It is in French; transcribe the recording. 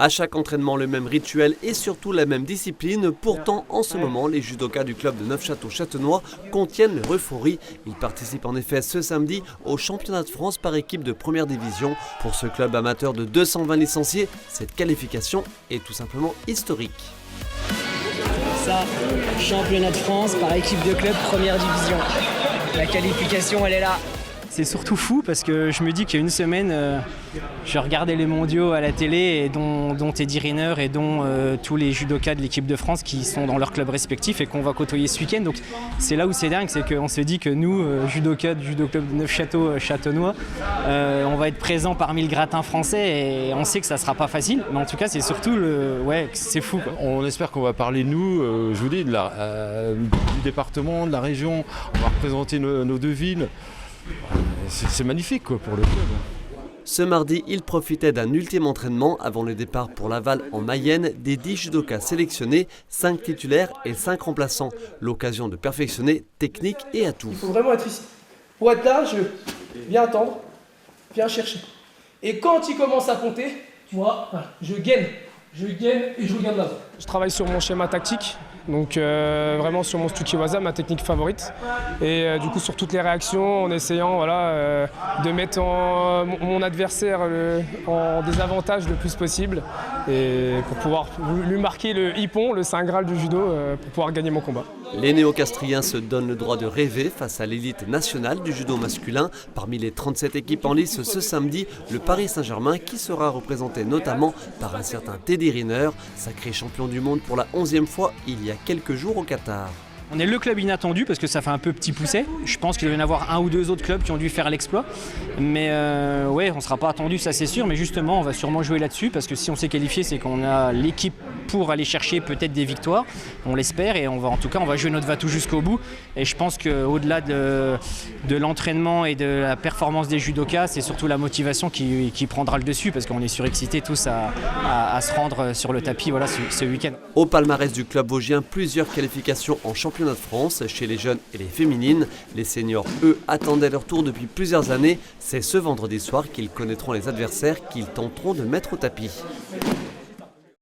À chaque entraînement, le même rituel et surtout la même discipline. Pourtant, en ce moment, les judokas du club de Neufchâteau-Châtenois contiennent leur euphorie. Ils participent en effet ce samedi au championnat de France par équipe de première division. Pour ce club amateur de 220 licenciés, cette qualification est tout simplement historique. Ça, championnat de France par équipe de club première division. La qualification, elle est là. C'est surtout fou parce que je me dis qu'il y a une semaine, je regardais les mondiaux à la télé, et dont Teddy Riner et dont tous les judokas de l'équipe de France qui sont dans leurs clubs respectifs et qu'on va côtoyer ce week-end. Donc c'est là où c'est dingue, c'est qu'on se dit que nous, judokas du judo club de Neufchâteau-Châtenois, on va être présents parmi le gratin français et on sait que ça sera pas facile. Mais en tout cas, c'est surtout c'est fou, quoi. On espère qu'on va parler, nous, je vous dis, du département, de la région. On va représenter nos deux villes. C'est magnifique, quoi, pour le club. Ce mardi, il profitait d'un ultime entraînement avant le départ pour Laval en Mayenne. Des 10 judokas sélectionnés, 5 titulaires et 5 remplaçants. L'occasion de perfectionner technique et atouts. Il faut vraiment être ici. Pour être là, viens attendre, viens chercher. Et quand il commence à compter, moi, je gaine et je regarde là-bas. Je travaille sur mon schéma tactique. Donc vraiment sur mon Tsuchiwaza, ma technique favorite. Et du coup sur toutes les réactions, en essayant de mettre mon adversaire en désavantage le plus possible. Et pour pouvoir lui marquer le hippon, le saint graal du judo, pour pouvoir gagner mon combat. Les néo-castriens se donnent le droit de rêver face à l'élite nationale du judo masculin. Parmi les 37 équipes en lice ce samedi, le Paris Saint-Germain qui sera représenté notamment par un certain Teddy Riner, sacré champion du monde pour la 11e fois il y a quelques jours au Qatar. On est le club inattendu parce que ça fait un peu petit pousset. Je pense qu'il doit y en avoir un ou deux autres clubs qui ont dû faire l'exploit. Mais on ne sera pas attendu, ça c'est sûr. Mais justement, on va sûrement jouer là-dessus parce que si on s'est qualifié, c'est qu'on a l'équipe pour aller chercher peut-être des victoires. On l'espère et on va jouer notre va-tout jusqu'au bout. Et je pense qu'au-delà de l'entraînement et de la performance des judokas, c'est surtout la motivation qui prendra le dessus parce qu'on est surexcités tous à se rendre sur le tapis ce week-end. Au palmarès du club vosgien, plusieurs qualifications en championnat de France chez les jeunes et les féminines. Les seniors, eux, attendaient leur tour depuis plusieurs années. C'est ce vendredi soir qu'ils connaîtront les adversaires qu'ils tenteront de mettre au tapis.